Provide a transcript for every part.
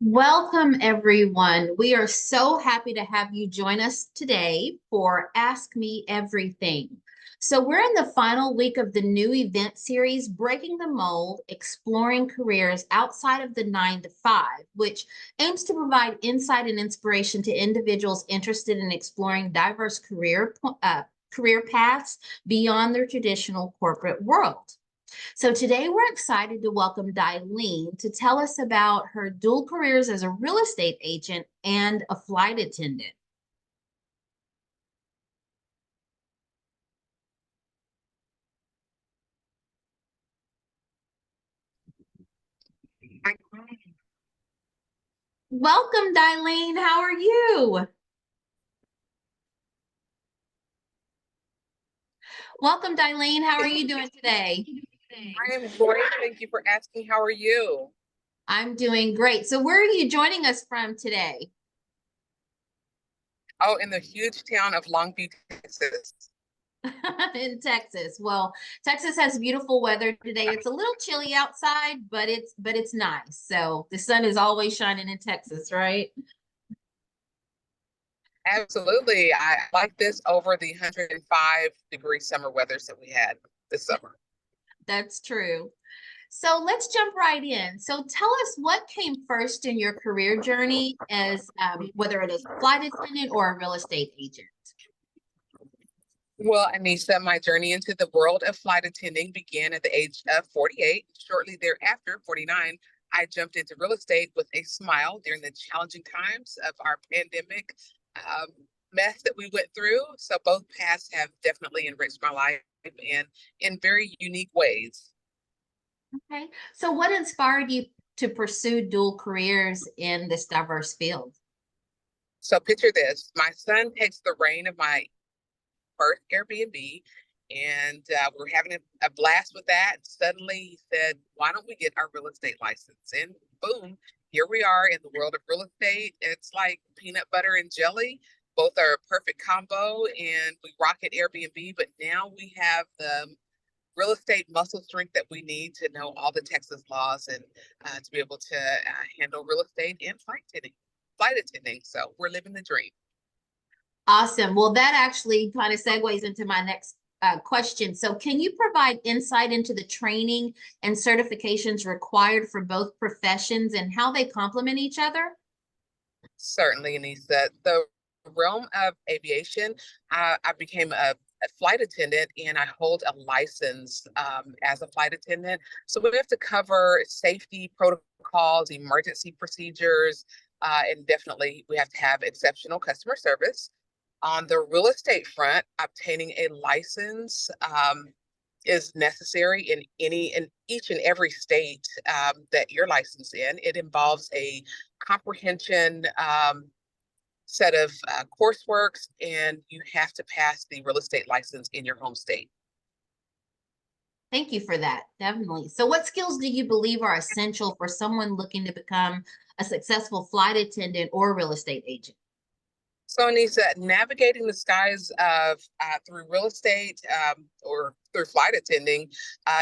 Welcome, everyone. We are so happy to have you join us today for Ask Me Everything. So, we're in the final week of the new event series, Breaking the Mold, Exploring Careers Outside of the 9 to 5, which aims to provide insight and inspiration to individuals interested in exploring diverse career paths beyond their traditional corporate world. So today we're excited to welcome Dilene to tell us about her dual careers as a real estate agent and a flight attendant. Welcome, Dilene. How are you? Welcome, Dilene. How are you doing today? I am great. Thank you for asking. How are you? I'm doing great. So where are you joining us from today? Oh, in the huge town of Long Beach, Texas. In Texas. Well, Texas has beautiful weather today. It's a little chilly outside, but it's nice. So the sun is always shining in Texas, right? Absolutely. I like this over the 105-degree summer weathers that we had this summer. That's true. So let's jump right in. So tell us what came first in your career journey as whether it is a flight attendant or a real estate agent. Well, Anissa, my journey into the world of flight attending began at the age of 48. Shortly thereafter, 49, I jumped into real estate with a smile during the challenging times of our pandemic um, mess that we went through. So both paths have definitely enriched my life and in very unique ways. Okay. So what inspired you to pursue dual careers in this diverse field? So picture this. My son takes the reign of my first Airbnb, and we're having a blast with that. Suddenly he said, why don't we get our real estate license? And boom, here we are in the world of real estate. It's like peanut butter and jelly. Both are a perfect combo, and we rock at Airbnb, but now we have the real estate muscle strength that we need to know all the Texas laws and to be able to handle real estate and flight attending. Flight attending. So we're living the dream. Awesome. Well, that actually kind of segues into my next question. So, can you provide insight into the training and certifications required for both professions and how they complement each other? Certainly, Anissa. The realm of aviation, I became a flight attendant and I hold a license as a flight attendant. So we have to cover safety protocols, emergency procedures, and definitely we have to have exceptional customer service. On the real estate front, obtaining a license is necessary in each and every state that you're licensed in. It involves a comprehension set of courseworks, and you have to pass the real estate license in your home state. Thank you for that. Definitely. So, what skills do you believe are essential for someone looking to become a successful flight attendant or real estate agent? So, Anissa, navigating the skies of through real estate or through flight attending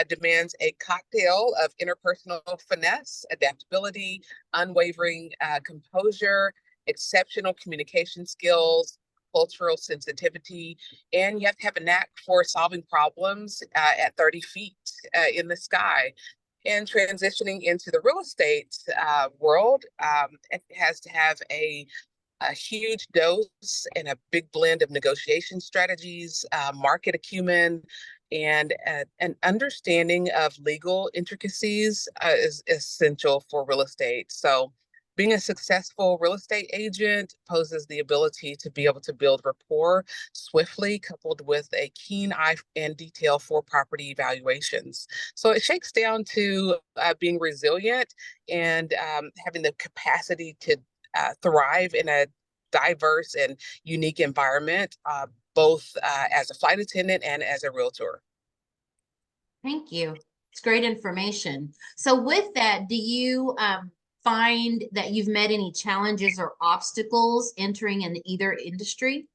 demands a cocktail of interpersonal finesse, adaptability, unwavering composure, exceptional communication skills, cultural sensitivity, and you have to have a knack for solving problems at 30 feet in the sky. And transitioning into the real estate world, it has to have a huge dose and a big blend of negotiation strategies, market acumen, and an understanding of legal intricacies is essential for real estate. So, being a successful real estate agent poses the ability to be able to build rapport swiftly, coupled with a keen eye and detail for property evaluations. So, it shakes down to being resilient and having the capacity to thrive in a diverse and unique environment, both as a flight attendant and as a realtor. Thank you. It's great information. So, with that, do you find that you've met any challenges or obstacles entering in either industry?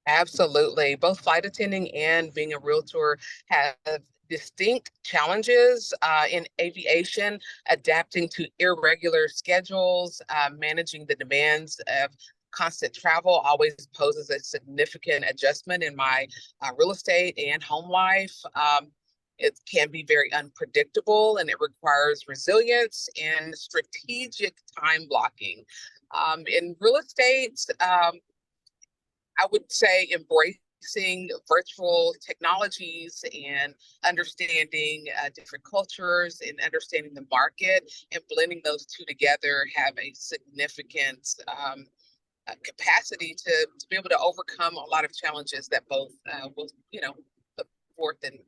Absolutely. Both flight attending and being a realtor have distinct challenges in aviation, adapting to irregular schedules, managing the demands of constant travel always poses a significant adjustment in my real estate and home life. It can be very unpredictable and it requires resilience and strategic time blocking. In real estate, I would say embracing virtual technologies and understanding different cultures and understanding the market and blending those two together have a significant capacity to be able to overcome a lot of challenges that both will, put forth and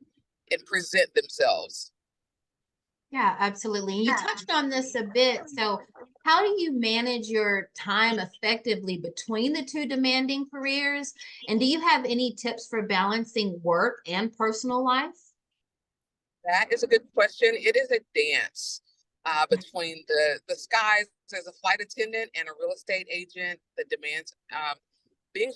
present themselves. Yeah, absolutely. And you touched on this a bit. So, how do you manage your time effectively between the two demanding careers? And do you have any tips for balancing work and personal life? That is a good question. It is a dance between the skies as a flight attendant and a real estate agent that demands being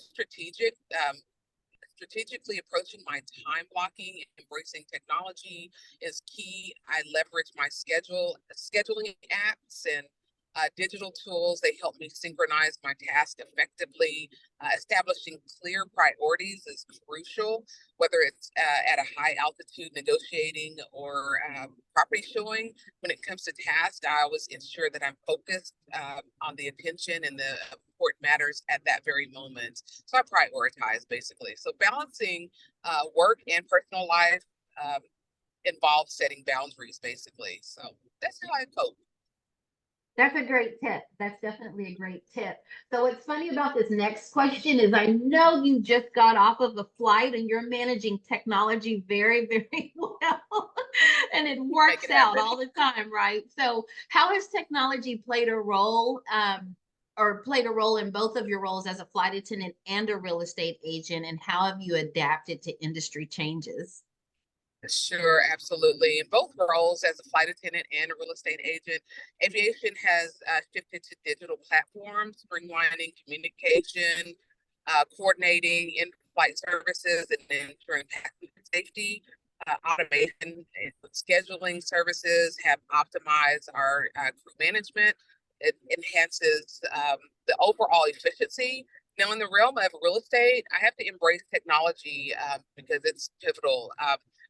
strategically approaching my time blocking, embracing technology is key. I leverage my scheduling apps and digital tools. They help me synchronize my task effectively. Establishing clear priorities is crucial, whether it's at a high altitude negotiating or property showing. When it comes to tasks, I always ensure that I'm focused on the attention and the important matters at that very moment. So I prioritize basically. So balancing work and personal life involves setting boundaries basically. So that's how I cope. That's a great tip. That's definitely a great tip. So what's funny about this next question is I know you just got off of a flight and you're managing technology very, very well. And it works out all the time, right? So how has technology played a role or played a role in both of your roles as a flight attendant and a real estate agent? And how have you adapted to industry changes? Sure, absolutely. In both roles as a flight attendant and a real estate agent, aviation has shifted to digital platforms, streamlining communication, coordinating in-flight services, and ensuring passenger safety. Automation and scheduling services have optimized our crew management. It enhances the overall efficiency. Now, in the realm of real estate, I have to embrace technology because it's pivotal.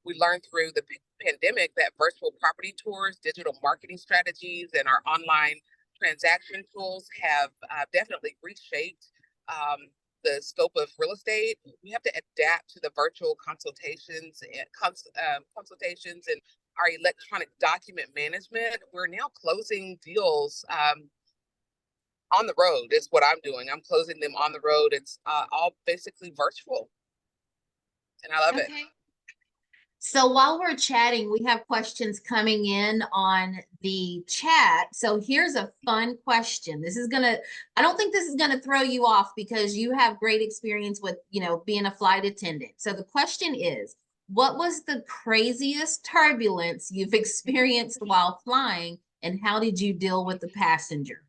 We learned through the pandemic that virtual property tours, digital marketing strategies, and our online transaction tools have definitely reshaped the scope of real estate. We have to adapt to the virtual consultations and our electronic document management. We're now closing deals on the road is what I'm doing. I'm closing them on the road. It's all basically virtual, and I love it. So while we're chatting, we have questions coming in on the chat. So here's a fun question. I don't think this is gonna throw you off because you have great experience with, being a flight attendant. So the question is, what was the craziest turbulence you've experienced while flying, and how did you deal with the passenger?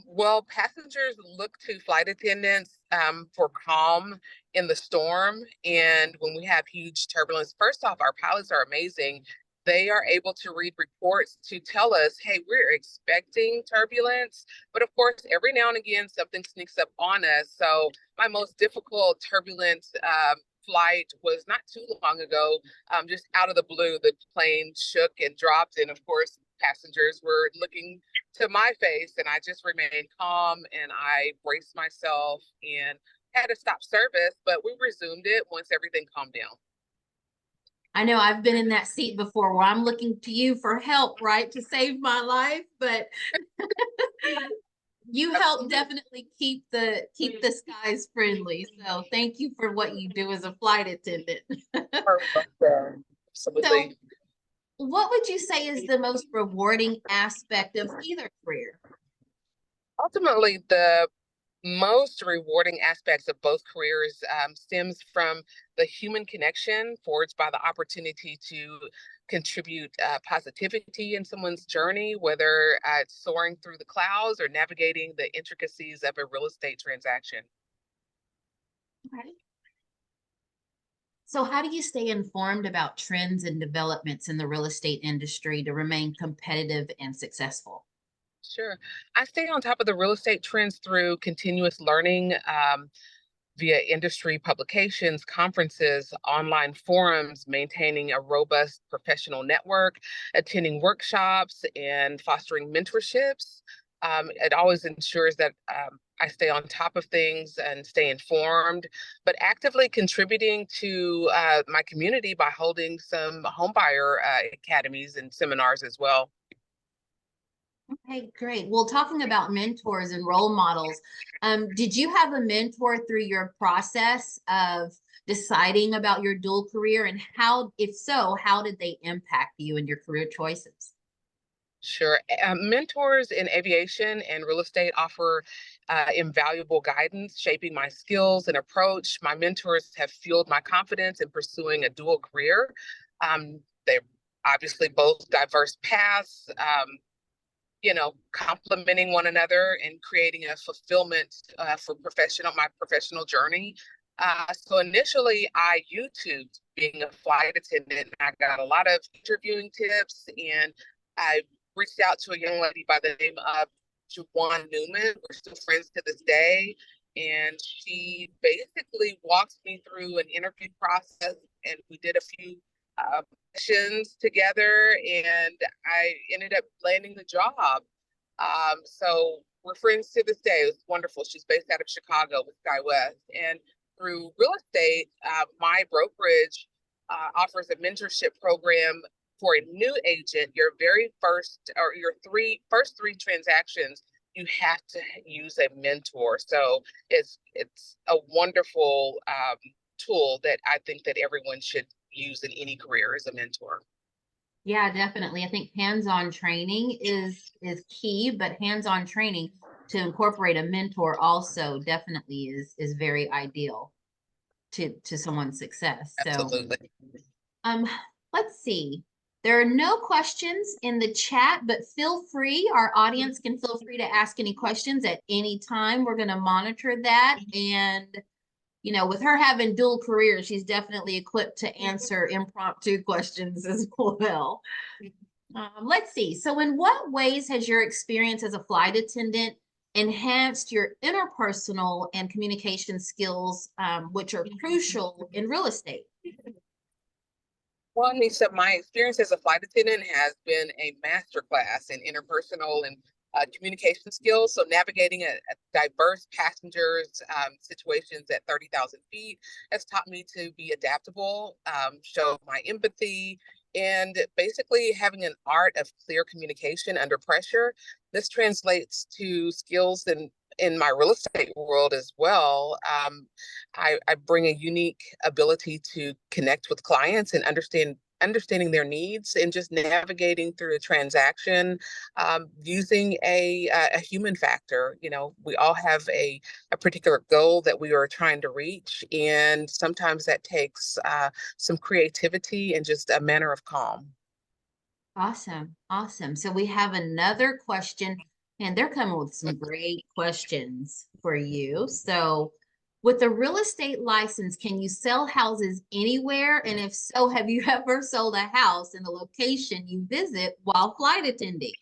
Well, passengers look to flight attendants for calm in the storm. And when we have huge turbulence, first off, our pilots are amazing. They are able to read reports to tell us, hey, we're expecting turbulence. But of course, every now and again, something sneaks up on us. So my most difficult turbulent flight was not too long ago. Just out of the blue, the plane shook and dropped. And of course, passengers were looking to my face, and I just remained calm and I braced myself and had to stop service, but we resumed it once everything calmed down. I know I've been in that seat before where I'm looking to you for help, right, to save my life, but you help definitely keep the skies friendly. So thank you for what you do as a flight attendant. Absolutely. So what would you say is the most rewarding aspect of either career? Ultimately, the most rewarding aspects of both careers stems from the human connection forged by the opportunity to contribute positivity in someone's journey, whether it's soaring through the clouds or navigating the intricacies of a real estate transaction. Okay. So how do you stay informed about trends and developments in the real estate industry to remain competitive and successful? Sure. I stay on top of the real estate trends through continuous learning via industry publications, conferences, online forums, maintaining a robust professional network, attending workshops, and fostering mentorships. It always ensures that I stay on top of things and stay informed, but actively contributing to my community by holding some homebuyer academies and seminars as well. Okay, great. Well, talking about mentors and role models, did you have a mentor through your process of deciding about your dual career, and how, if so, how did they impact you and your career choices? Sure. Mentors in aviation and real estate offer invaluable guidance, shaping my skills and approach. My mentors have fueled my confidence in pursuing a dual career. They're obviously both diverse paths, complementing one another and creating a fulfillment for my professional journey. So initially, I YouTubed being a flight attendant. I got a lot of interviewing tips, and I reached out to a young lady by the name of Juwan Newman. We're still friends to this day. And she basically walked me through an interview process, and we did a few uh, sessions together, and I ended up landing the job. So we're friends to this day. It's wonderful. She's based out of Chicago with SkyWest. And through real estate, my brokerage offers a mentorship program for a new agent. Your very first, or your first three transactions, you have to use a mentor. So it's a wonderful tool that I think that everyone should use in any career as a mentor. Yeah, definitely. I think hands-on training is key, but hands-on training to incorporate a mentor also definitely is very ideal to someone's success. So, Absolutely. um, let's see. There are no questions in the chat, but feel free. Our audience can feel free to ask any questions at any time. We're going to monitor that, and with her having dual careers, she's definitely equipped to answer impromptu questions as well. Let's see. So, in what ways has your experience as a flight attendant enhanced your interpersonal and communication skills, which are crucial in real estate? Well, Lisa, my experience as a flight attendant has been a masterclass in interpersonal and communication skills. So navigating a diverse passengers situations at 30,000 feet has taught me to be adaptable, show my empathy, and basically having an art of clear communication under pressure. This translates to skills in my real estate world as well. I bring a unique ability to connect with clients and understanding their needs and just navigating through a transaction using a human factor. We all have a particular goal that we are trying to reach, and sometimes that takes some creativity and just a manner of calm. Awesome. Awesome. So, we have another question, and they're coming with some great questions for you. So, with a real estate license, can you sell houses anywhere? And if so, have you ever sold a house in a location you visit while flight attending?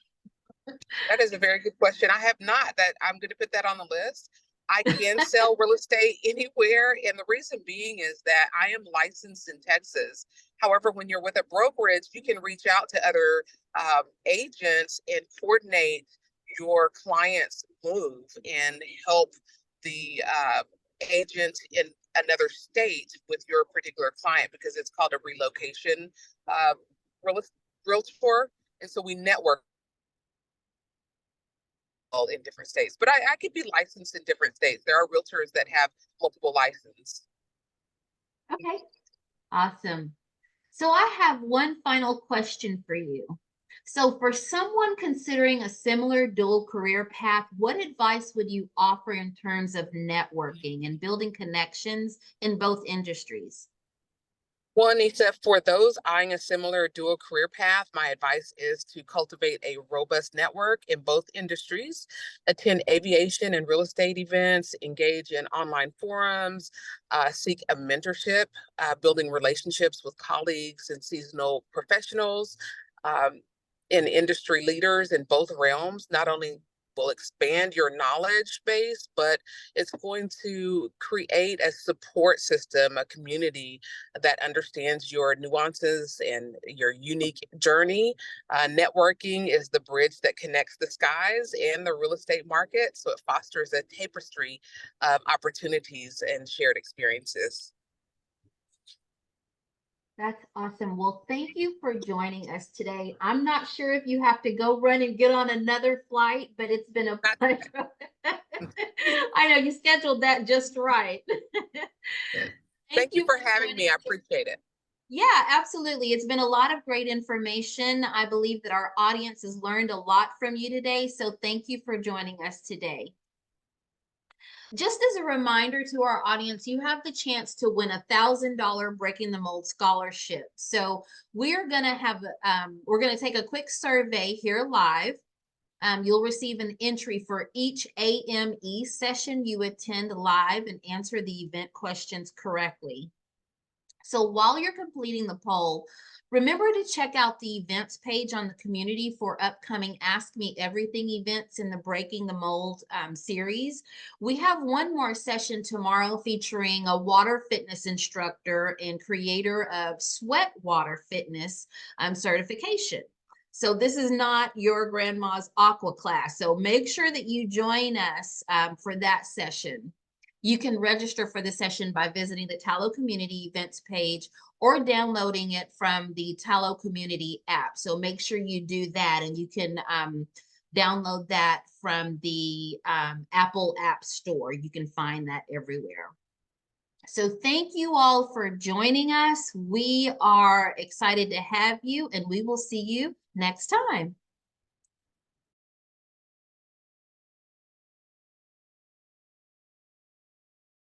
That is a very good question. I have not. That I'm going to put that on the list. I can sell real estate anywhere, and the reason being is that I am licensed in Texas. However, when you're with a brokerage, you can reach out to other agents and coordinate your client's move and help the agent in another state with your particular client, because it's called a relocation uh, realtor. And so we network in different states, but I could be licensed in different states. There are realtors that have multiple licenses. Okay. Awesome. So, I have one final question for you. So, for someone considering a similar dual career path, what advice would you offer in terms of networking and building connections in both industries? Well, Anissa, for those eyeing a similar dual career path, my advice is to cultivate a robust network in both industries, attend aviation and real estate events, engage in online forums, seek a mentorship, building relationships with colleagues and seasonal professionals, um, and industry leaders in both realms. Not only will expand your knowledge base, but it's going to create a support system, a community that understands your nuances and your unique journey. Networking is the bridge that connects the skies and the real estate market. So it fosters a tapestry of opportunities and shared experiences. That's awesome. Well, thank you for joining us today. I'm not sure if you have to go run and get on another flight, but it's been a pleasure. I know you scheduled that just right. Thank Thank you you for for having joining me. I us. appreciate it. Yeah, absolutely. It's been a lot of great information. I believe that our audience has learned a lot from you today. So thank you for joining us today. Just as a reminder to our audience, you have the chance to win $1,000 Breaking the Mold scholarship. So we're gonna take a quick survey here live. You'll receive an entry for each AME session you attend live and answer the event questions correctly. So while you're completing the poll, remember to check out the events page on the community for upcoming Ask Me Everything events in the Breaking the Mold series. We have one more session tomorrow featuring a water fitness instructor and creator of Sweat Water Fitness certification. So this is not your grandma's aqua class. So make sure that you join us for that session. You can register for the session by visiting the Tallow Community Events page or downloading it from the Tallow Community app. So make sure you do that, and you can download that from the Apple App Store. You can find that everywhere. So thank you all for joining us. We are excited to have you, and we will see you next time.